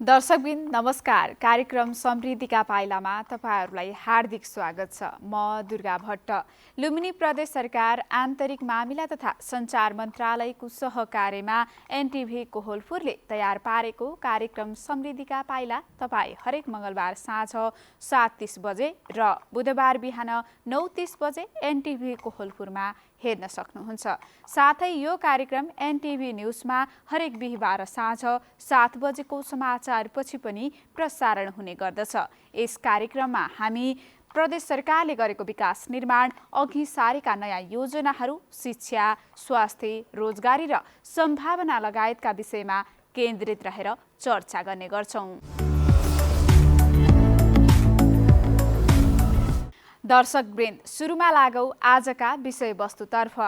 दर्शकबिन नमस्कार। कार्यक्रम समृद्धिका पाइलामा तपाईहरूलाई हार्दिक स्वागत छ। म दुर्गा भट्ट। लुम्बिनी प्रदेश सरकार आन्तरिक मामिला तथा सञ्चार मन्त्रालयको सहकार्यमा एनटिभी कोहलपुरले तयार पारेको कार्यक्रम समृद्धिका पाइला तपाईँ हरेक मङ्गलबार साँझ 7:30 बजे र बुधबार बिहान 9:30 बजे एनटिभी कोहलपुरमा हेर्न सक्नुहुन्छ। साथै यो कार्यक्रम एनटिभी न्युजमा हरेक बिहीबार साँझ 7 बजेको समाचारपछि पनि प्रसारण हुने गर्दछ। यस कार्यक्रममा हामी प्रदेश सरकारले गरेको विकास निर्माण, अघि सारेका नयाँ योजनाहरू, शिक्षा, स्वास्थ्य, रोजगारी र सम्भावना लगायतका विषयमा केन्द्रित रहेर चर्चा गर्ने गर्छौं। दर्शकवृन्द, सुरुमा लागौं आजका विषयवस्तुतर्फ।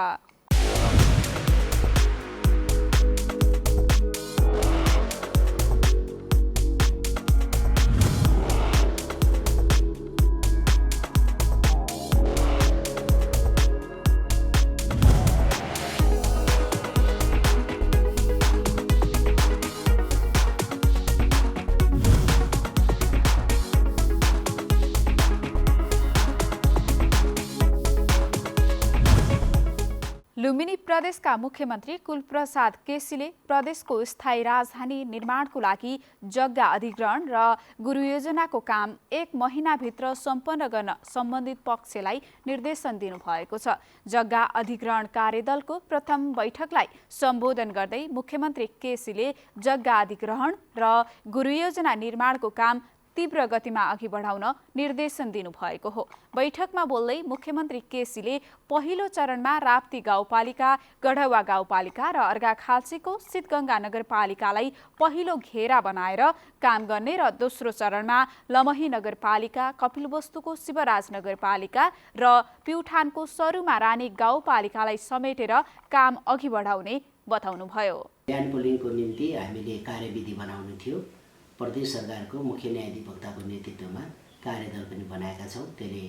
लुम्बिनी प्रदेशका मुख्यमन्त्री कुलप्रसाद केसीले प्रदेशको स्थायी राजधानी निर्माणको लागि जग्गा अधिग्रहण र गुरु योजनाको काम 1 महिनाभित्र सम्पन्न गर्न सम्बन्धित पक्षलाई निर्देशन दिनुभएको छ। जग्गा अधिग्रहण कार्यदलको प्रथम बैठकलाई सम्बोधन गर्दै मुख्यमन्त्री केसीले जग्गा अधिग्रहण र गुरु योजना निर्माणको काम तीव्र गतिमा अघि बढाउन निर्देशन दिनुभएको हो। बैठकमा बोल्दै मुख्यमन्त्री केसीले पहिलो चरणमा राप्ती गाउँपालिका, गढवा गाउँपालिका र अर्घाखाँचीको सिद्धगङ्गा नगरपालिकालाई पहिलो घेरा बनाएर काम गर्ने र दोस्रो चरणमा लमही नगरपालिका, कपिलवस्तुको शिवराज नगरपालिका र प्युठानको सरुमा रानी गाउँपालिकालाई समेटेर काम अघि बढाउने बताउनुभयो। ल्यान्ड पुलिङको निम्ति हामीले कार्यविधि बनाउनु थियो। प्रदेश सरकारको मुख्य न्यायाधिवक्ताको नेतृत्वमा कार्यदल पनि बनाएका छौँ। त्यसले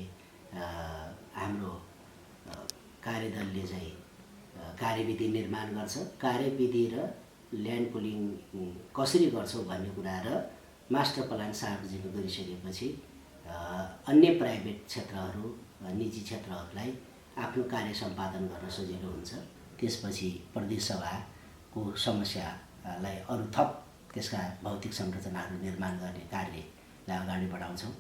हाम्रो कार्यदलले चाहिँ कार्यविधि निर्माण गर्छ। कार्यविधि र ल्यान्ड पुलिङ कसरी गर्छौँ भन्ने कुरा र मास्टर प्लान सार्वजनिक गरिसकेपछि अन्य प्राइभेट क्षेत्रहरू, निजी क्षेत्रहरूलाई आफ्नो कार्य सम्पादन गर्न सजिलो हुन्छ। त्यसपछि प्रदेश सभाको समस्यालाई अरू थप त्यसका भौतिक संरचनाहरू निर्माण गर्ने कार्यलाई अगाडि बढाउँछौँ।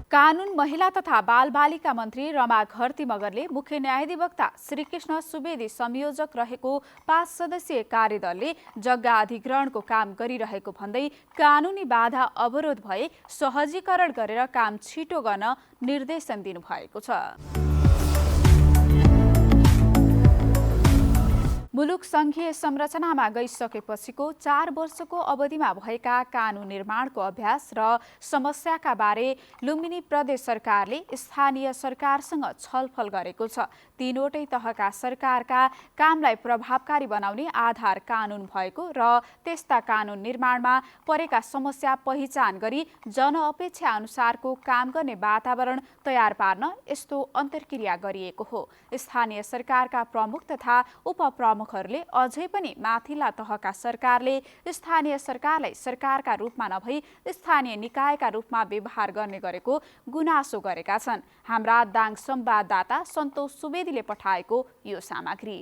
कानुन, महिला तथा बालबालिका मन्त्री रमा घरती मगरले मुख्य न्यायाधिवक्ता श्रीकृष्ण सुवेदी संयोजक रहेको 5 सदस्यीय कार्यदलले जग्गा अधिग्रहणको काम गरिरहेको भन्दै कानुनी बाधा अवरोध भए सहजीकरण गरेर काम छिटो गर्न निर्देशन दिनुभएको छ। मुलुक संघीय संरचनामा गइसकेपछिको 4 वर्षको अवधिमा भएका कानुन निर्माणको अभ्यास र समस्याका बारे लुम्बिनी प्रदेश सरकारले स्थानीय सरकारसँग छलफल गरेको छ। 3वटै तहका सरकारका कामलाई प्रभावकारी बनाउने आधार कानुन भएको र त्यस्ता कानुन निर्माणमा परेका समस्या पहिचान गरी जनअपेक्षा अनुसारको काम गर्ने वातावरण तयार पार्न यस्तो अन्तर्क्रिया गरिएको हो। स्थानीय सरकारका प्रमुख तथा उपप्रमुखहरूले अझै पनि माथिल्ला तहका सरकारले स्थानीय सरकारलाई सरकारका रूपमा नभई स्थानीय निकायका रूपमा व्यवहार गर्ने गरेको गुनासो गरेका छन्। हाम्रा दाङ संवाददाता सन्तोष सुवेदीले पठाएको यो सामग्री।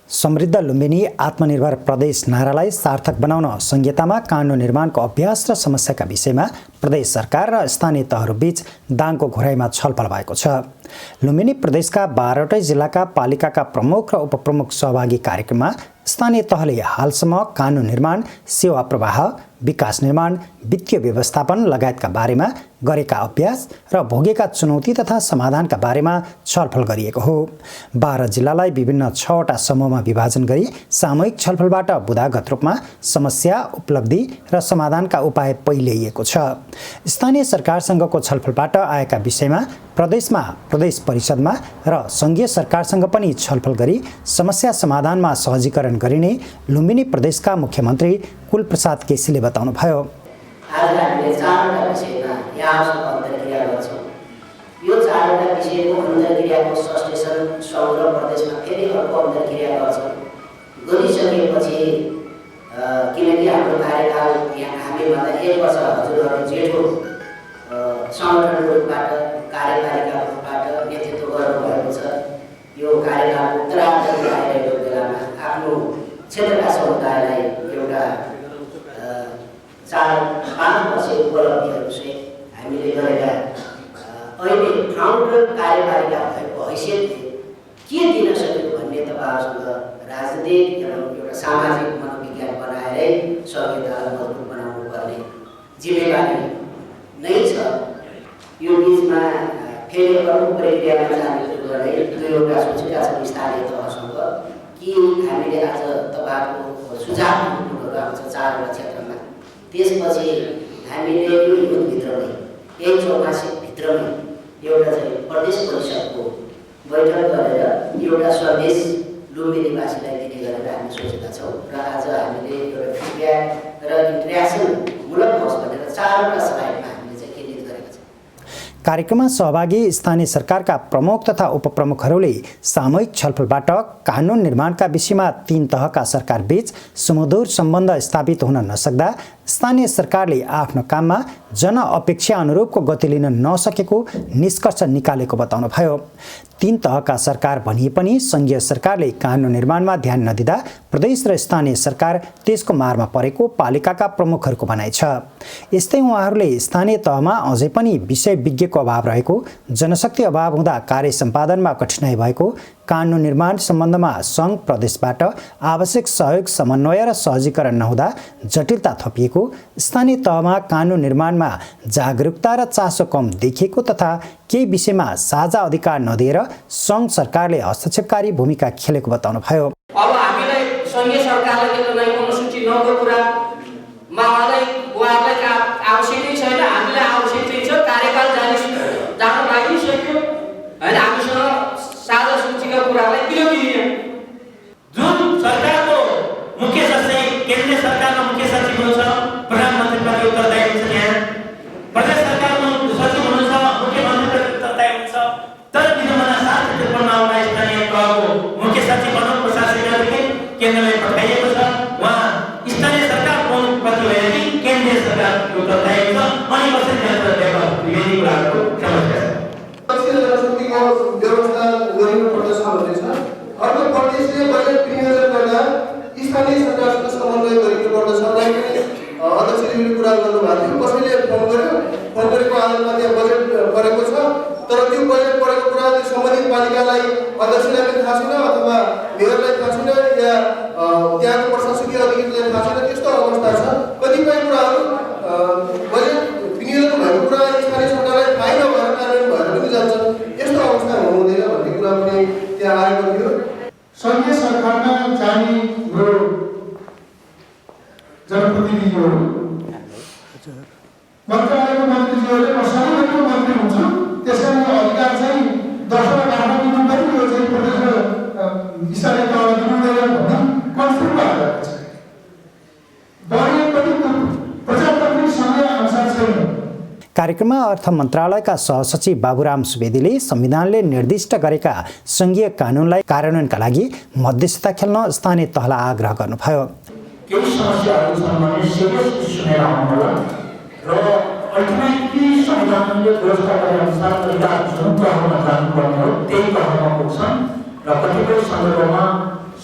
समृद्ध लुम्बिनी आत्मनिर्भर प्रदेश नारालाई सार्थक बनाउन संहितामा कानुन निर्माणको अभ्यास र समस्याका विषयमा प्रदेश सरकार र स्थानीय तहहरूबीच दाङको घोराइमा छलफल भएको छ। लुम्बिनी प्रदेशका 12वटै जिल्लाका पालिकाका प्रमुख र उपप्रमुख सहभागी कार्यक्रममा स्थानीय तहले हालसम्म कानुन निर्माण, सेवा प्रवाह, विकास निर्माण, वित्तीय व्यवस्थापन लगायतका बारेमा गरेका अभ्यास र भोगेका चुनौती तथा समाधानका बारेमा छलफल गरिएको हो। 12 जिल्लालाई विभिन्न 6वटा समूहमा विभाजन गरी सामूहिक छलफलबाट बुदागत रूपमा समस्या, उपलब्धि र समाधानका उपाय पहिल्याइएको छ। स्थानीय सरकारसँगको छलफलबाट आएका विषयमा प्रदेशमा, प्रदेश परिषदमा र संघीय सरकारसँग पनि छलफल गरी समस्या समाधानमा सहजीकरण गरिने लुम्बिनी प्रदेशका मुख्यमन्त्री कुलप्रसाद केसीले बताउनुभयो। आज हामीले 4वटा विषयमा यहाँसँग अन्तर्क्रिया गर्छौँ। यो 4वटा विषयको अन्तर्क्रियाको सस्टेसन समग्र प्रदेशमा फेरि अर्को अन्तर्क्रिया गर्छौँ। गरिसकेपछि किनकि हाम्रो कार्यकाल यहाँ हामीभन्दा 1 वर्ष हजुरहरू जेठो सङ्गठनको रूपबाट कार्यपालिकाको रूपबाट नेतृत्व गर्नुभएको छ। यो कार्यकालको उत्तरार्धमा आइरहेको बेलामा आफ्नो क्षेत्रका समुदायलाई एउटा 4-5 वर्षीय उपलब्धिहरूसहित हामीले गरेका अहिले फाउन्डर कार्यपालिका भएको हैसियतले के दिन सक्यो भन्ने तपाईँहरूसँग राजनीतिक एउटा सामाजिक मनोविज्ञान बनाएरै सभ्यतालाई मजबुत बनाउनु पर्ने जिम्मेवारी नै छ। यो बिचमा फेरि अर्को प्रक्रियामा जाने सुरु गर्ने 2वटा सोचेका छन् स्थानीय तहसँग कि हामीले आज तपाईँहरूको सुझाव दिनुपर्ने आउँछ 4वटा क्षेत्रमा। त्यसपछि हामीले यो युद्धभित्रमै यही 84 भित्रमै एउटा चाहिँ प्रदेश परिषदको बैठक गरेर एउटा सन्देश लुम्बिनीवासीलाई दिने गरेर हामी सोचेका छौँ र आज हामीले एउटा फिडब्याक र इन्ट्रेक्सन मूलक होस् भनेर 4वटा स्लाइडमा हामीले चाहिँ केन्द्रित गरेका छौँ। कार्यक्रममा सहभागी स्थानीय सरकारका प्रमुख तथा उपप्रमुखहरूले सामूहिक छलफलबाट कानुन निर्माणका विषयमा 3 तहका सरकारबीच सुमधुर सम्बन्ध स्थापित हुन नसक्दा स्थानीय सरकारले आफ्नो काममा जनअपेक्षा अनुरूपको गति लिन नसकेको निष्कर्ष निकालेको बताउनुभयो। 3 तहका सरकार भनिए पनि सङ्घीय सरकारले कानुन निर्माणमा ध्यान नदिँदा प्रदेश र स्थानीय सरकार त्यसको मारमा परेको पालिकाका प्रमुखहरूको भनाइ छ। यस्तै उहाँहरूले स्थानीय तहमा अझै पनि विषय विज्ञको अभाव रहेको, जनशक्ति अभाव हुँदा कार्य सम्पादनमा कठिनाई भएको, कानुन निर्माण सम्बन्धमा सङ्घ प्रदेशबाट आवश्यक सहयोग समन्वय र सहजीकरण नहुँदा जटिलता थपिएको, स्थानीय तहमा कानुन निर्माणमा जागरुकता र चासो कम देखिएको तथा केही विषयमा साझा अधिकार नदिएर सङ्घ सरकारले हस्तक्षेपकारी भूमिका खेलेको बताउनुभयो। अब हामीलाई सङ्घीय सरकारले निर्णय अनुसूची 9 को कुरामा उहाँलाई आवश्यकै छैन, हामीलाई आवश्यकै छ। कार्यकाल जान लागिसक्यो होइन, हामीसँग साझा सूचीका कुरालाई किन दिइयो? जुन सरकारको मुख्य सचिव केन्द्रीय सरकारमा मुख्य सचिव हुनुहुन्छ, प्रधानमन्त्रीप्रति उत्तरदायी हुन्छ, यहाँ प्रदेश सरकारमा सचिव हुनुहुन्छ, मुख्यमन्त्रीप्रति उत्तरदायी हुन्छ। तर विद्यमान 753 स्थानीय तहको मुख्य सचिव भनौँ प्रशासनिक अधिकारी केन्द्रलाई पठाइएको छ। उहाँ स्थानीय सरकारको प्रति होइन कि केन्द्रीय सरकारको उत्तरदायी छ। अनि कसरी यही कुराहरूको समस्या छ। व्यवस्था गरिनुपर्दछ भन्ने छ। अर्को प्रदेशले बजेट विनियोजन गर्दा स्थानीय सरकारसँग समन्वय गरिनुपर्दछ। अध्यक्षले कुरा गर्नुभएको थियो, कसैले फोन गरेको आधारमा त्यहाँ बजेट परेको छ, तर त्यो बजेट परेको कुरा सम्बन्धित पालिकालाई अध्यक्षलाई पनि थाहा छैन अथवा मेयरलाई थाहा छैन या त्यहाँको प्रशासकीय अधिकारीलाई थाहा छैन। त्यस्तो अवस्था छ। कतिपय कुराहरू बजेट विनियोजन भएको कुरा स्थानीय सरकारलाई थाहै नभएर कार्यान्वयन भएर पनि जान्छ। यस्तो अवस्था हुँदैन भन्ने कुरा पनि त्यहाँ आएको थियो। सङ्घीय सरकारमा जाने हाम्रो जनप्रतिनिधिहरू मन्त्रालयको मन्त्रीज्यूहरूले म सबै मन्त्री हुन्छु, त्यसैले अधिकार चाहिँ 10वटा भागमा दिनु पर्यो, यो चाहिँ प्रदेश र स्थानीय तहलाई दिनुहुँदैन भन्ने कन्फ्लिक्ट भएको छ। बढी पनि प्रजातान्त्रिक सङ्घीय अनुसार छैन। कार्यक्रममा अर्थ मन्त्रालयका सहसचिव बाबुराम सुवेदीले संविधानले निर्दिष्ट गरेका सङ्घीय कानुनलाई कार्यान्वयनका लागि मध्यस्थता खेल्न स्थानीय तहलाई आग्रह गर्नुभयो। केही समस्याहरू छन् भने सिरियसली सुनेर आउनु होला र अल्टिमेटली संविधानले व्यवस्था गरे अनुसार अधिकार जुन तहमा जानुपर्ने हो त्यही तहमा पुग्छन् र कतिपय सन्दर्भमा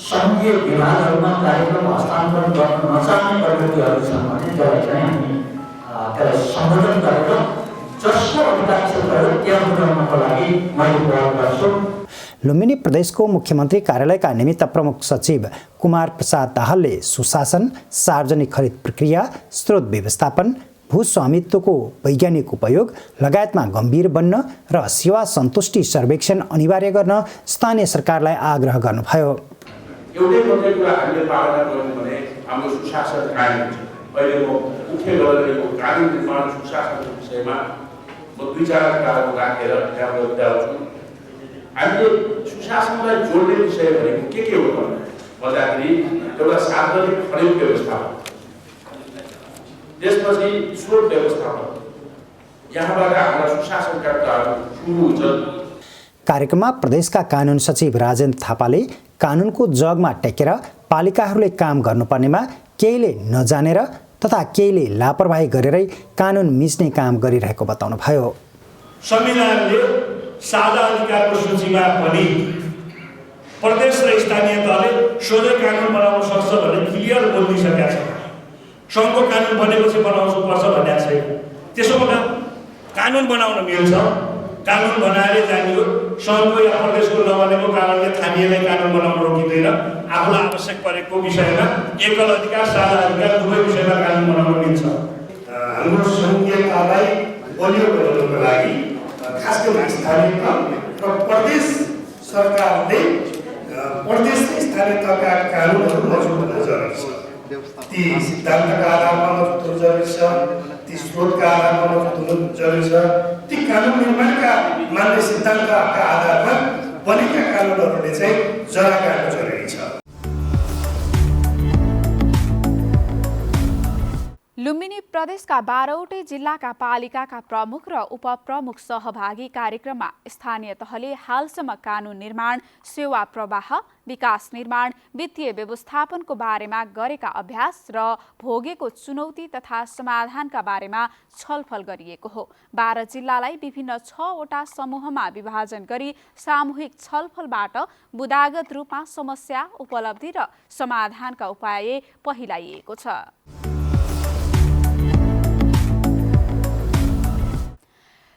सङ्घीय विभागहरूमा कार्यक्रम हस्तान्तरण गर्न नचाहने प्रवृत्तिहरू छन् भने त्यसलाई चाहिँ हामी त्यसलाई सम्बोधन गरेर जसको अधिकार क्षेत्रहरू त्यहाँ पुर्याउनको लागि मैले प्रयास गर्छु। लुम्बिनी प्रदेशको मुख्यमन्त्री कार्यालयका निमित्त प्रमुख सचिव कुमार प्रसाद दाहालले सुशासन, सार्वजनिक खरिद प्रक्रिया, स्रोत व्यवस्थापन, भूस्वामित्वको वैज्ञानिक उपयोग लगायतमा गम्भीर बन्न र सेवा सन्तुष्टि सर्वेक्षण अनिवार्य गर्न स्थानीय सरकारलाई आग्रह गर्नुभयो। एउटै मात्रै कुरा हामीले पालना गर्नु भने हाम्रो सुशासन कायम हुन्छ। अहिले म मुख्य गरेको कानुन निर्माण सुशासनको विषयमा म 2-4 कुराहरू राखेर यहाँ बताउँछु। हामीले सुशासनलाई जोड्ने विषय भनेको के हो भन्दाखेरि एउटा सार्वजनिक खरिद व्यवस्थापन, त्यसपछि स्रोत व्यवस्थापन, यहाँबाट हाम्रा सुशासनका कुराहरू सुरु हुन्छन्। कार्यक्रममा प्रदेशका कानुन सचिव राजेन्द्र थापाले कानुनको जगमा टेकेर पालिकाहरूले काम गर्नुपर्नेमा केहीले नजानेर तथा केहीले लापरवाही गरेरै कानुन मिच्ने काम गरिरहेको बताउनुभयो। संविधानले साझा अधिकारको सूचीमा पनि प्रदेश र स्थानीय तहले सोझै कानुन बनाउन सक्छ भन्ने क्लियर बोलिसकेका छ। सङ्घको कानुन बनेपछि बनाउनु पर्छ भनेको छैन। त्यसो हुँदा कानुन बनाउन मिल्छ, कानुन बनाएर जानियो। सङ्घको या प्रदेशको नबनेको कारणले थानिएलाई कानुन बनाउन रोकिँदैन। आफूलाई आवश्यक परेको विषयमा एकल अधिकार साझा अधिकार दुवै विषयमा कानुन बनाउन मिल्छ। हाम्रो सङ्घीयतालाई बलियो बनाउनको लागि खास गरी स्थानीय तह र प्रदेश सरकारले प्रदेश र स्थानीय तहका कानुनहरू मजबुत हुन जरुरी छ। ती सिद्धान्तका आधारमा मजबुत हुनु जरुरी छ, ती स्रोतका आधारमा मजबुत हुनु जरुरी छ, ती कानुन निर्माणका मान्य सिद्धान्तका आधारमा बनेका कानुनहरूले चाहिँ जरा गाड्नु जरुरी छ। लुम्बिनी प्रदेशका 12वटै जिल्लाका पालिकाका प्रमुख र उपप्रमुख सहभागी कार्यक्रममा स्थानीय तहले हालसम्म कानुन निर्माण, सेवा प्रवाह, विकास निर्माण, वित्तीय व्यवस्थापनको बारेमा गरेका अभ्यास र भोगेको चुनौती तथा समाधानका बारेमा छलफल गरिएको हो। 12 जिल्लालाई विभिन्न 6वटा समूहमा विभाजन गरी सामूहिक छलफलबाट बुदागत रूपमा समस्या, उपलब्धि र समाधानका उपाय पहिलाइएको छ।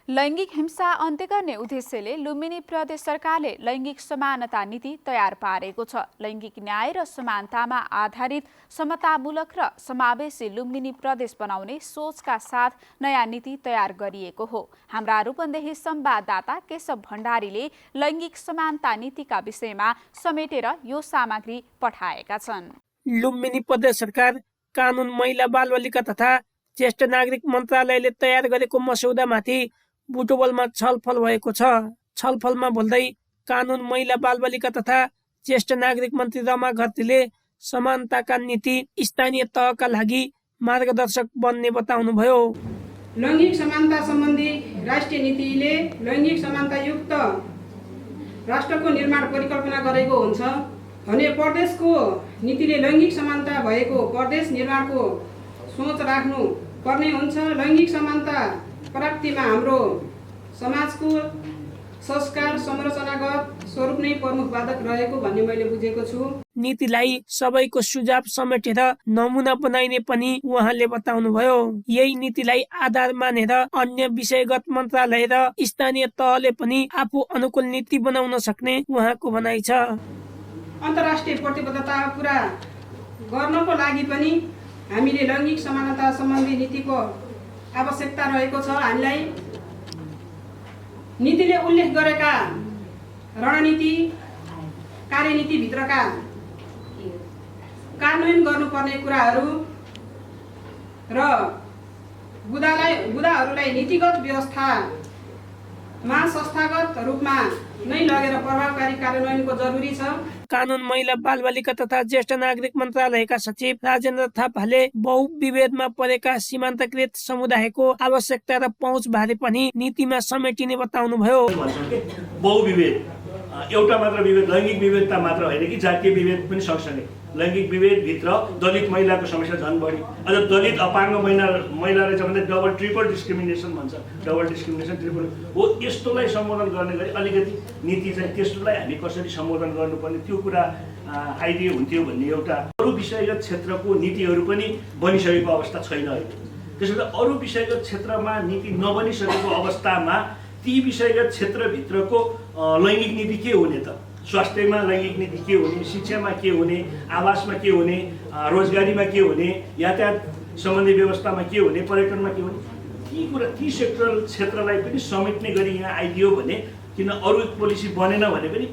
लैङ्गिक हिंसा अन्त्य गर्ने उद्देश्यले लुम्बिनी प्रदेश सरकारले लैङ्गिक समानता नीति तयार पारेको छ। लैङ्गिक न्याय र समानतामा आधारित समतामूलक र समावेशी लुम्बिनी प्रदेश बनाउने सोचका साथ नयाँ नीति तयार गरिएको हो। हाम्रा रूपन्देही संवाददाता केशव भण्डारीले लैङ्गिक समानता नीतिका विषयमा समेटेर यो सामग्री पठाएका छन्। लुम्बिनी प्रदेश सरकार कानुन, महिला बालबालिका तथा ज्येष्ठ नागरिक मन्त्रालयले तयार गरेको मस्यौदामाथि बुटवलमा छलफल भएको छ। छलफलमा बोल्दै कानुन, महिला बालबालिका तथा ज्येष्ठ नागरिक मन्त्री रमा घरतीले समानताका नीति स्थानीय तहका लागि मार्गदर्शक बन्ने बताउनुभयो। लैङ्गिक समानता सम्बन्धी राष्ट्रिय नीतिले लैङ्गिक समानतायुक्त राष्ट्रको निर्माण परिकल्पना गरेको हुन्छ भने प्रदेशको नीतिले लैङ्गिक समानता भएको प्रदेश निर्माणको सोच राख्नु पर्ने हुन्छ। लैङ्गिक समानता प्राप्तिमा हाम्रो समाजको संस्कार संरचनागत स्वरूप नै प्रमुख बाधक रहेको भन्ने मैले बुझेको छु। नीतिलाई सबैको सुझाव समेटेर नमुना बनाइने पनि उहाँले बताउनुभयो। यही नीतिलाई आधार मानेर अन्य विषयगत मन्त्रालय र स्थानीय तहले पनि आफू अनुकूल नीति बनाउन सक्ने उहाँको भनाइ छ। अन्तर्राष्ट्रिय प्रतिबद्धता पूरा गर्नको लागि पनि हामीले लैङ्गिक समानता सम्बन्धी नीतिको आवश्यकता रहेको छ। हामीलाई नीतिले उल्लेख गरेका रणनीति, कार्यनीतिभित्रका कार्यान्वयन गर्नुपर्ने कुराहरू र बुदाहरूलाई नीतिगत व्यवस्थामा संस्थागत रूपमा नै लगेर प्रभावकारी कार्यान्वयनको जरुरी छ। कानुन, महिला बालबालिका तथा ज्येष्ठ नागरिक मन्त्रालयका सचिव राजेन्द्र थापाले बहुविभेदमा परेका सीमान्तकृत समुदायको आवश्यकता र पहुँच बारे पनि नीतिमा समेटिने बताउनुभयो। बहुविभेद एउटा मात्र विभेद, लैङ्गिक विभेदता मात्र होइन कि जातीय विभेद पनि सँगसँगै लैङ्गिक विभेदभित्र दलित महिलाको समस्या झन् बढी। अझ दलित अपाङ्ग महिलाले चाहिँ भन्दा डबल ट्रिपल डिस्क्रिमिनेसन भन्छ, डबल डिस्क्रिमिनेसन ट्रिपल हो। यस्तोलाई सम्बोधन गर्ने गरी अलिकति नीति चाहिँ त्यस्तोलाई हामी कसरी सम्बोधन गर्नुपर्ने त्यो कुरा आइडिया हुन्थ्यो भन्ने एउटा। अरू विषयगत क्षेत्रको नीतिहरू पनि बनिसकेको अवस्था छैन अहिले। त्यसो भए अरू विषयगत क्षेत्रमा नीति नबनिसकेको अवस्थामा ती विषयगत क्षेत्रभित्रको लैङ्गिक नीति के हुने त? स्वास्थ्यमा लैङ्गिक नीति के हुने, शिक्षामा के हुने, आवासमा के हुने, रोजगारीमा के हुने, यातायात सम्बन्धी व्यवस्थामा के हुने, पर्यटनमा के हुने, ती कुरा ती सेक्टरल क्षेत्रलाई पनि समेट्ने गरी यहाँ आइदियो भने, किन अरू पोलिसी बनेन भने पनि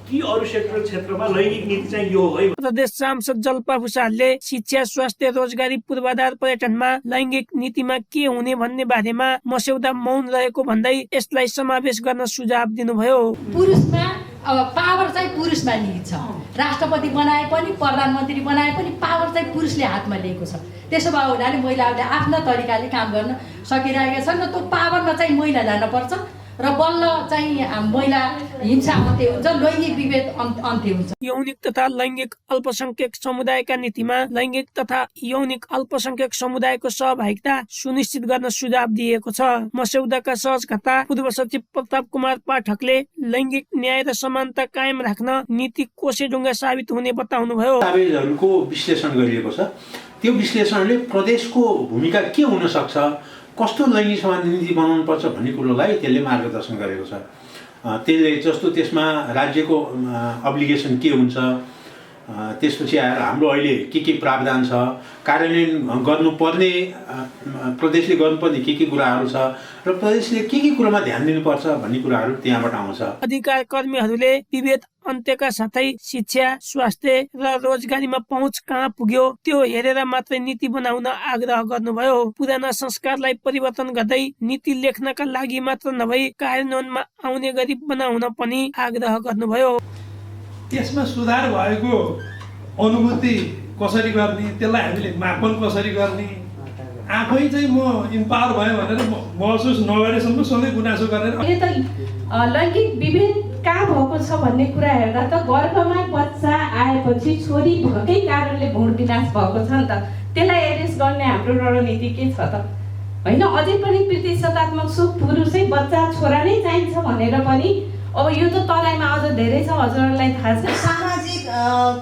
ती अरू सेक्टरल क्षेत्रमा लैङ्गिक नीति चाहिँ यो हो। प्रदेश सांसद जल्पा भुसालले शिक्षा, स्वास्थ्य, रोजगारी, पूर्वाधार, पर्यटनमा लैङ्गिक नीतिमा के हुने भन्ने बारेमा मस्यौदा मौन रहेको भन्दै यसलाई समावेश गर्न सुझाव दिनुभयो। पुरुषमा अब पावर चाहिँ पुरुषमा लिन्छ, राष्ट्रपति बनाए पनि प्रधानमन्त्री बनाए पनि पावर चाहिँ पुरुषले हातमा लिएको छ। त्यसो भए हुनाले महिलाहरूले आफ्ना तरिकाले काम गर्न सकिरहेका छन् र त्यो पावरमा चाहिँ महिला जानुपर्छ। र बल्ल चाहिँ महिला हिंसा अन्त्य हुन्छ, लैङ्गिक विभेद अन्त्य हुन्छ। यौनिक तथा लैङ्गिक अल्पसंख्यक समुदायका नीतिमा लैङ्गिक तथा यौनिक अल्पसंख्यक समुदायको सहभागिता सुनिश्चित गर्न सुझाव दिएको छ। मस्यौदाका सहजकर्ता पूर्व सचिव प्रताप कुमार पाठकले लैङ्गिक न्याय र समानता कायम राख्न नीति कोसेढुङ्गा साबित हुने बताउनुभयो। दस्तावेजहरूको विश्लेषण गरिएको छ। त्यो विश्लेषणले प्रदेशको भूमिका के हुन सक्छ, कस्तो लैङ्गिक समानता नीति बनाउनु पर्छ भन्ने कुरोलाई त्यसले मार्गदर्शन गरेको छ। त्यसले जस्तो त्यसमा राज्यको अब्लिगेसन के हुन्छ, त्यसपछि आएर हाम्रो अहिले के प्रावधान छ, कार्यान्वयन गर्नुपर्ने प्रदेशले गर्नुपर्ने के कुराहरू छ र प्रदेशले के कुरामा ध्यान दिनुपर्छ भन्ने कुराहरू त्यहाँबाट आउँछ। अधिकार कर्मीहरूले विभेद अन्त्यका साथै शिक्षा, स्वास्थ्य र रोजगारीमा पहुँच कहाँ पुग्यो त्यो हेरेर मात्रै नीति बनाउन आग्रह गर्नुभयो। पुराना संस्कारलाई परिवर्तन गर्दै नीति लेख्नका लागि मात्र नभई कार्यान्वयनमा आउने गरी बनाउन पनि आग्रह गर्नुभयो। त्यसमा सुधार भएको अनुभूति कसरी गर्ने, त्यसलाई हामीले मापन कसरी गर्ने, आफै चाहिँ म इम्पावर भयो भनेर महसुस नगरेसम्म सधैँ गुनासो गरेर लैङ्गिक विभेद कहाँ भएको छ भन्ने कुरा हेर्दा त गर्भमा बच्चा आएपछि छोरी भएकै कारणले भ्रूण विनाश भएको छ नि त। त्यसलाई एड्रेस गर्ने हाम्रो रणनीति के छ त? होइन, अझै पनि प्रतिशतात्मक सुख पुरुषै बच्चा छोरा नै चाहिन्छ भनेर पनि अब यो त तराईमा अझ धेरै छ, हजुरहरूलाई थाहा छ। सामाजिक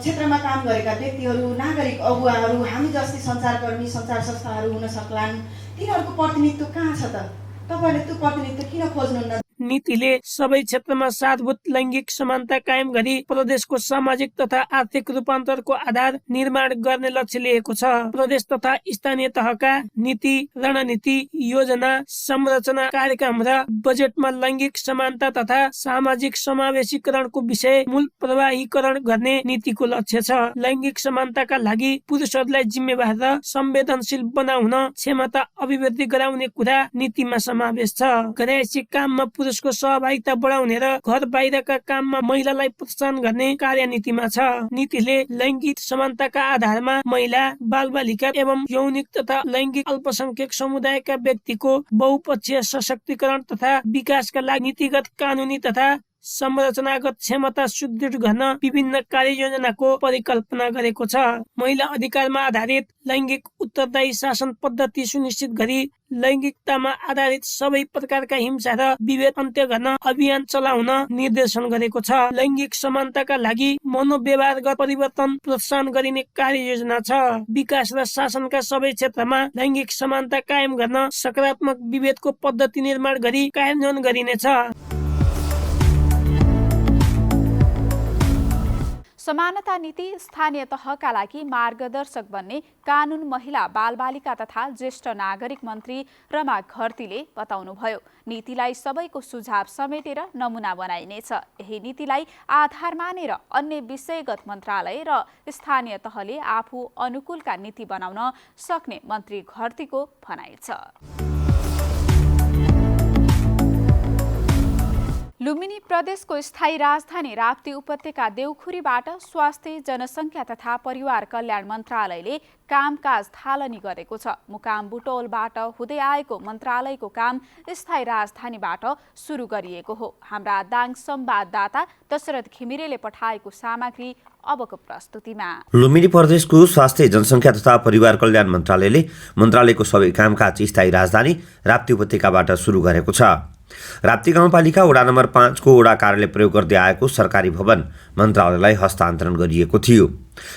क्षेत्रमा काम गरेका व्यक्तिहरू, नागरिक अगुवाहरू, हामी जस्तै सञ्चारकर्मी, सञ्चार संस्थाहरू हुन सक्लान्, तिनीहरूको प्रतिनिधित्व कहाँ छ त? तपाईँहरूले त्यो प्रतिनिधित्व किन खोज्नुहुन्न? नीतिले सबै क्षेत्रमा सारभूत लैङ्गिक समानता कायम गरी प्रदेशको सामाजिक तथा आर्थिक रूपान्तरको आधार निर्माण गर्ने लक्ष्य लिएको छ। प्रदेश तथा स्थानीय तहका नीति, रणनीति, योजना, संरचना, कार्यक्रम र बजेटमा लैङ्गिक समानता तथा सामाजिक समावेशीकरणको विषय मूल प्रवाहीकरण गर्ने नीतिको लक्ष्य छ। लैङ्गिक समानताका लागि पुरुषहरूलाई जिम्मेवार र संवेदनशील बनाउन क्षमता अभिवृद्धि गराउने कुरा नीतिमा समावेश छ। घरैसी काममा पुरुषको सहभागिता बढाउने र घर बाहिरका काममा महिलालाई प्रोत्साहन गर्ने कार्यनीतिमा छ। नीतिले लैङ्गिक समानताका आधारमा महिला, बालबालिका एवं यौनिक तथा लैङ्गिक अल्पसंख्यक समुदायका व्यक्तिको बहुपक्षीय सशक्तिकरण तथा विकासका लागि नीतिगत, कानुनी तथा संरचनागत क्षमता सुदृढ गर्न विभिन्न कार्ययोजनाको परिकल्पना गरेको छ। महिला अधिकारमा आधारित लैङ्गिक उत्तरदायी शासन पद्धति सुनिश्चित गरी लैङ्गिकतामा आधारित सबै प्रकारका हिंसा र विभेद अन्त्य गर्न अभियान चलाउन निर्देशन गरेको छ। लैङ्गिक समानताका लागि मनोव्यवहारगत परिवर्तन प्रोत्साहन गरिने कार्ययोजना छ। विकास र शासनका सबै क्षेत्रमा लैङ्गिक समानता कायम गर्न सकारात्मक विभेदको पद्धति निर्माण गरी कार्यान्वयन गरिनेछ। समानता नीति स्थानीय तहका लागि मार्गदर्शक बन्ने कानुन, महिला, बालबालिका तथा ज्येष्ठ नागरिक मन्त्री रमा घरतीले बताउनुभयो। नीतिलाई सबैको सुझाव समेटेर नमुना बनाइनेछ। यही नीतिलाई आधार मानेर अन्य विषयगत मन्त्रालय र स्थानीय तहले आफू अनुकूलका नीति बनाउन सक्ने मन्त्री घरतीको भनाइ छ। लुम्बिनी प्रदेशको स्थायी राजधानी राप्ती उपत्यका देउखुरीबाट स्वास्थ्य, जनसङ्ख्या तथा परिवार कल्याण मन्त्रालयले कामकाज थालनी गरेको छ। मुकाम बुटोलबाट हुँदै आएको मन्त्रालयको काम स्थायी राजधानीबाट सुरु गरिएको हो। हाम्रा दाङ संवाददाता दशरथ घिमिरेले पठाएको सामग्री अबको प्रस्तुतिमा। लुम्बिनी प्रदेशको स्वास्थ्य, जनसङ्ख्या तथा परिवार कल्याण मन्त्रालयले मन्त्रालयको सबै कामकाज स्थायी राजधानी राप्ती उपत्यकाबाट सुरु गरेको छ। राप्ती गाउँपालिका वडा नम्बर 5 को वडा कार्यालय प्रयोग गर्दै आएको सरकारी भवन मन्त्रालयलाई हस्तान्तरण गरिएको थियो।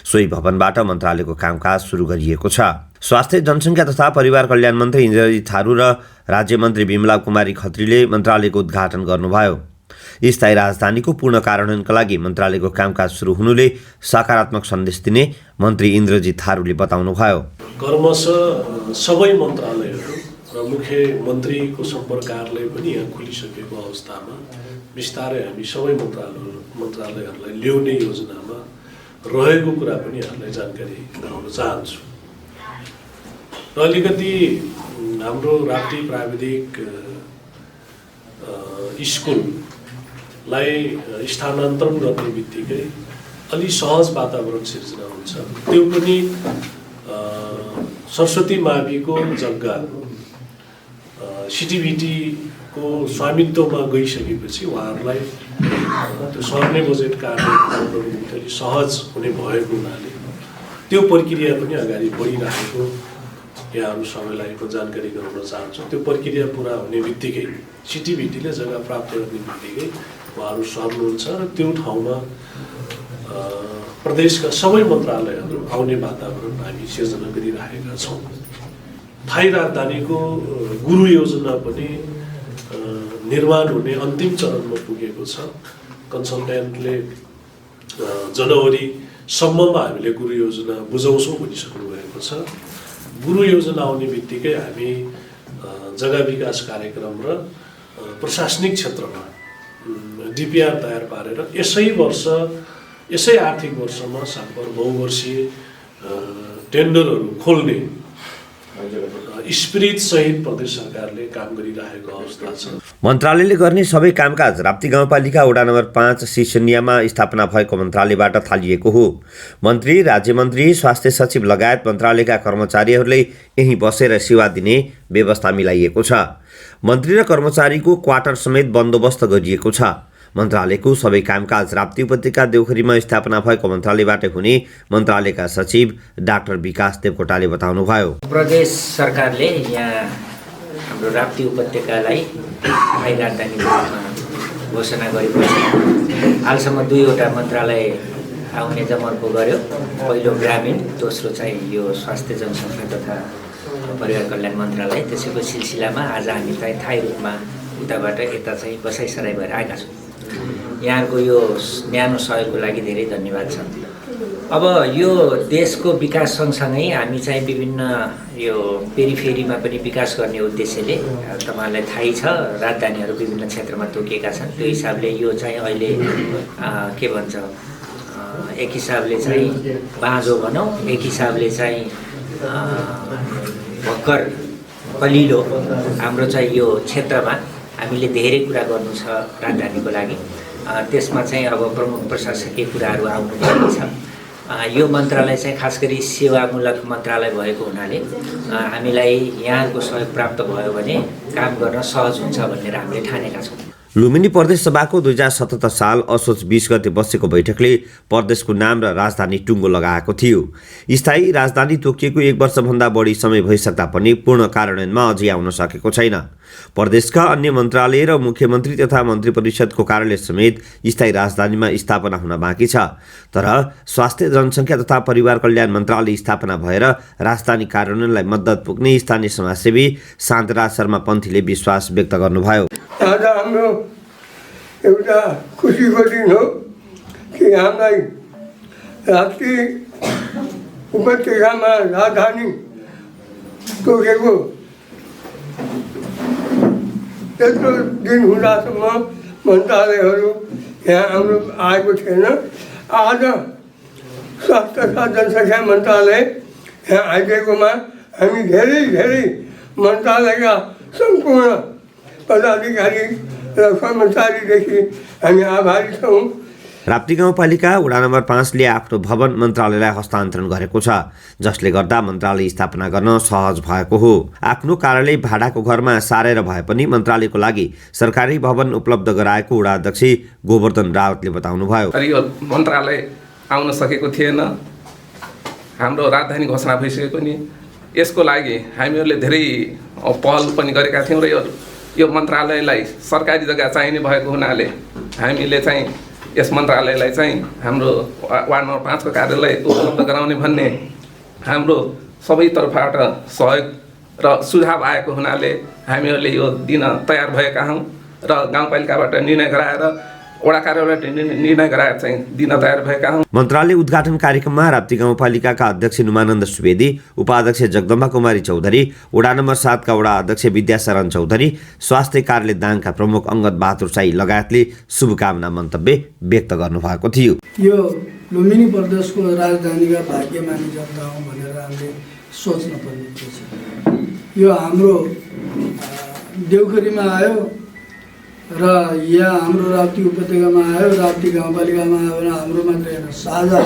सोही भवनबाट मन्त्रालयको कामकाज सुरु गरिएको छ। स्वास्थ्य, जनसङ्ख्या तथा परिवार कल्याण मन्त्री इन्द्रजित थारू र राज्य मन्त्री बिमला कुमारी खत्रीले मन्त्रालयको उद्घाटन गर्नुभयो। स्थायी राजधानीको पूर्ण कार्यान्वयनका लागि मन्त्रालयको कामकाज सुरु हुनुले सकारात्मक सन्देश दिने मन्त्री इन्द्रजित थारूले बताउनुभयो। कर्मशः सबै मन्त्रालयहरू र मुख्यमन्त्रीको सम्पर्क कार्यालय पनि यहाँ खुलिसकेको अवस्थामा बिस्तारै हामी सबै मन्त्रालयहरूलाई ल्याउने योजनामा रहेको कुरा पनि यहाँलाई जानकारी गराउन चाहन्छु। र अलिकति हाम्रो राप्ती प्राविधिक स्कुललाई स्थानान्तरण गर्ने बित्तिकै अलि सहज वातावरण सिर्जना हुन्छ। त्यो पनि सरस्वती माविको जग्गा सिटिभिटी को स्वामित्वमा गइसकेपछि उहाँहरूलाई त्यो सर्ने बजेट कार्य सहज हुने भएको हुनाले त्यो प्रक्रिया पनि अगाडि बढिरहेको यहाँहरू सबैलाई म जानकारी गराउन चाहन्छु। त्यो प्रक्रिया पुरा हुने बित्तिकै सिटिभिटीले जग्गा प्राप्त गर्ने बित्तिकै उहाँहरू सर्नुहुन्छ र त्यो ठाउँमा प्रदेशका सबै मन्त्रालयहरू आउने वातावरण हामी सिर्जना गरिरहेका छौँ। थाई राजधानीको गुरु योजना पनि निर्माण हुने अन्तिम चरणमा पुगेको छ। कन्सल्टेन्टले जनवरीसम्ममा हामीले गुरु योजना बुझाउँछौँ भनिसक्नु भएको छ। गुरु योजना आउने बित्तिकै हामी जग्गा विकास कार्यक्रम र प्रशासनिक क्षेत्रमा डिपिआर तयार पारेर यसै आर्थिक वर्षमा बहुवर्षीय टेन्डरहरू खोल्ने स्पिरिट सहित प्रदेश सरकारले काम गरिरहेको अवस्था छ। मन्त्रालयले गर्ने सबै कामकाज राप्ती गाउँपालिका वडा नम्बर 5 सिसनियामा स्थापना भएको मन्त्रालयबाट थालिएको हो। मन्त्री, राज्यमन्त्री, स्वास्थ्य सचिव लगायत मन्त्रालयका कर्मचारीहरूले यहीँ बसेर सेवा दिने व्यवस्था मिलाइएको छ। मन्त्री र कर्मचारीको क्वार्टर समेत बन्दोबस्त गरिएको छ। मन्त्रालयको सबै कामकाज राप्ती उपत्यका देउखरीमा स्थापना भएको मन्त्रालयबाट हुने मन्त्रालयका सचिव डाक्टर विकास देवकोटाले बताउनुभयो। प्रदेश सरकारले यहाँ हाम्रो राप्ती उपत्यकालाई थाई राजधानी घोषणा गरेपछि हालसम्म 2वटा मन्त्रालय आउने जमर्को गर्यो। पहिलो ग्रामीण, दोस्रो चाहिँ यो स्वास्थ्य जनसङ्ख्या तथा परिवार कल्याण मन्त्रालय। त्यसैको सिलसिलामा आज हामी चाहिँ थाई रूपमा उताबाट यता चाहिँ बसाइसराई भएर आएका छौँ। यहाँको यो न्यानो सहयोगको लागि धेरै धन्यवाद छ। अब यो देशको विकास सँगसँगै हामी चाहिँ विभिन्न यो पेरिफेरीमा पनि विकास गर्ने उद्देश्यले तपाईँहरूलाई थाहै छ राजधानीहरू विभिन्न क्षेत्रमा तोकिएका छन्। त्यो हिसाबले यो चाहिँ अहिले के भन्छ एक हिसाबले चाहिँ बाँझो भनौँ, एक हिसाबले चाहिँ भर्खर कलिलो हाम्रो चाहिँ यो क्षेत्रमा हामीले धेरै कुरा गर्नु छ राजधानीको लागि। त्यसमा चाहिँ अब प्रमुख प्रशासकीय कुराहरू आउनुपर्ने छ। यो मन्त्रालय चाहिँ खास गरी सेवामूलक मन्त्रालय भएको हुनाले हामीलाई यहाँको सहयोग प्राप्त भयो भने काम गर्न सहज हुन्छ भनेर हामीले ठानेका छौँ। लुम्बिनी प्रदेश सभाको 2077 साल असोज 20 गते बसेको बैठकले प्रदेशको नाम र राजधानी टुङ्गो लगाएको थियो। स्थायी राजधानी तोकिएको 1 वर्षभन्दा बढी समय भइसक्दा पनि पूर्ण कार्यान्वयनमा अझै आउन सकेको छैन। प्रदेशका अन्य मन्त्रालय र मुख्यमन्त्री तथा मन्त्री परिषदको कार्यालय समेत स्थायी राजधानीमा स्थापना हुन बाँकी छ। तर स्वास्थ्य जनसङ्ख्या तथा परिवार कल्याण मन्त्रालय स्थापना भएर राजधानी कार्यान्वयनलाई मद्दत पुग्ने स्थानीय समाजसेवी शान्तराज शर्मा पन्थीले विश्वास व्यक्त गर्नुभयो। आज हाम्रो एउटा खुसीको दिन हो कि हामीलाई राप्ती उपत्यकामा राजधानी तोकेको यत्रो दिन हुँदासम्म मन्त्रालयहरू यहाँ हाम्रो आएको थिएन। आज स्वास्थ्य तथा जनसङ्ख्या मन्त्रालय यहाँ आइदिएकोमा हामी धेरै मन्त्रालयका सम्पूर्ण पदाधिकारी र कर्मचारीदेखि हामी आभारी छौँ। राप्ती गाउँपालिका वडा नम्बर 5 ले आफ्नो भवन मन्त्रालयलाई हस्तान्तरण गरेको छ, जसले गर्दा मन्त्रालय स्थापना गर्न सहज भएको हो। आफ्नो कार्यालय भाडाको घरमा सारेर भए पनि मन्त्रालयको लागि सरकारी भवन उपलब्ध गराएको वडा अध्यक्ष गोवर्धन रावतले बताउनुभयो। यो मन्त्रालय आउन सकेको थिएन, हाम्रो राजधानी घोषणा भइसकेको नि यसको लागि हामीहरूले धेरै पहल पनि गरेका थियौँ र यो मन्त्रालयलाई सरकारी जग्गा चाहिने भएको हुनाले हामीले चाहिँ यस मन्त्रालयलाई चाहिँ हाम्रो वार्ड नम्बर 5 को कार्यालय उपलब्ध गराउने भन्ने हाम्रो सबै तर्फबाट सहयोग र सुझाव आएको हुनाले हामीहरूले यो दिन तयार भएका हौँ र गाउँपालिकाबाट निर्णय गराएर वडा कार्यालयबाट निर्णय गराएर चाहिँ दिन तयार भएका हौँ। मन्त्रालय उद्घाटन कार्यक्रममा राप्ती गाउँपालिकाका अध्यक्ष नुमानन्द सुवेदी, उपाध्यक्ष जगदम्बा कुमारी चौधरी, वडा नम्बर 7 का वडा अध्यक्ष विद्याशरण चौधरी, स्वास्थ्य कार्यालय दाङका प्रमुख अङ्गद बहादुर साई लगायतले शुभकामना मन्तव्य व्यक्त गर्नुभएको थियो। यो लुम्बिनी प्रदेशको राजधानीका भाग्यमानी जनता हो भनेर हामीले सोच्न पर्ने छ। यो हाम्रो देउखरीमा आयो र यहाँ हाम्रो राप्ती उपत्यकामा आयो, राप्ती गाउँपालिकामा आयो र हाम्रो मात्रै होइन, साझा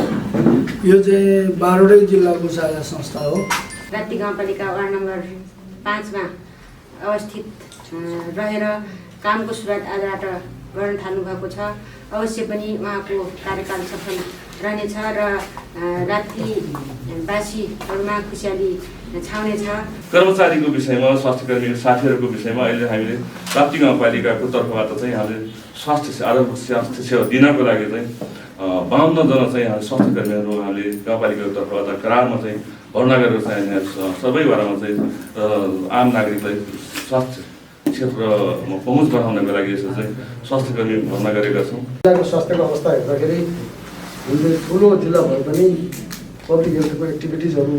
यो चाहिँ 12वटै जिल्लाको साझा संस्था हो। राप्ती गाउँपालिका वार्ड नम्बर 5 मा अवस्थित रहेर कामको सुरुवात आजबाट गर्न थाल्नुभएको छ। अवश्य पनि उहाँको कार्यकाल सफल रहनेछ र राप्तीवासीहरूमा खुसियाली छाउनेछ। कर्मचारीको विषयमा, स्वास्थ्यकर्मीको साथीहरूको विषयमा अहिले हामीले राप्ती गाउँपालिकाको तर्फबाट चाहिँ हामीले आरोग्य स्वास्थ्य सेवा दिनको लागि चाहिँ 52 जना चाहिँ स्वास्थ्यकर्मीहरू हामीले गाउँपालिकाको तर्फबाट करारमा चाहिँ भर्ना गरेर चाहिँ सबै वडामा चाहिँ आम नागरिकलाई स्वास्थ्य क्षेत्रमा पहुँच गराउनको लागि यसो चाहिँ स्वास्थ्यकर्मी भर्ना गरेका छौँ। जिल्लाको स्वास्थ्यको अवस्था हेर्दाखेरि हामीले ठुलो जिल्ला भए पनि पब्लिक हेल्थको एक्टिभिटिजहरू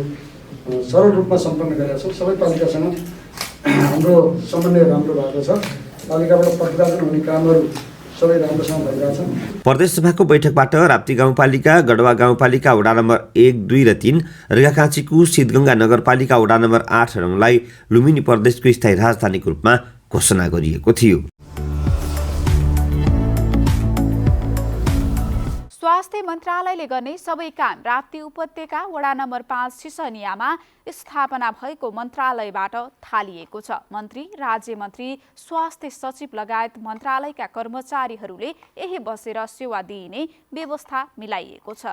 सरल रूपमा सम्पन्न गरेका छौँ। सबै पालिकासँग हाम्रो समन्वय राम्रो भएको छ। पालिकाबाट प्रतिपादन हुने कामहरू सबै राम्रोसँग भइरहेछ। प्रदेश सभाको बैठकबाट राप्ती गाउँपालिका, गढवा गाउँपालिका वडा नम्बर 1, 2 र 3, रेगाकाँचीको सिद्धगङ्गा नगरपालिका वडा नम्बर 8 रङलाई लुम्बिनी प्रदेशको स्थायी राजधानीको रूपमा घोषणा गरिएको थियो। स्वास्थ्य मन्त्रालयले गर्ने सबै काम राप्ती उपत्यका वडा नम्बर 5 सिसनियामा स्थापना भएको मन्त्रालयबाट थालिएको छ। मन्त्री, राज्य मन्त्री, स्वास्थ्य सचिव लगायत मन्त्रालयका कर्मचारीहरूले यही बसेर सेवा दिइने व्यवस्था मिलाइएको छ।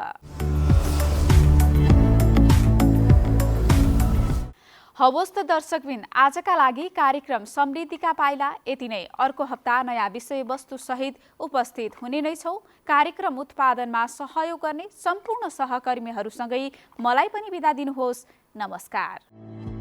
हवस् त दर्शकबिन, आजका लागि कार्यक्रम समृद्धिका पाइला यति नै। अर्को हप्ता नयाँ विषयवस्तु सहित उपस्थित हुने नै छौँ। कार्यक्रम उत्पादनमा सहयोग गर्ने सम्पूर्ण सहकर्मीहरूसँगै मलाई पनि बिदा दिनुहोस्। नमस्कार।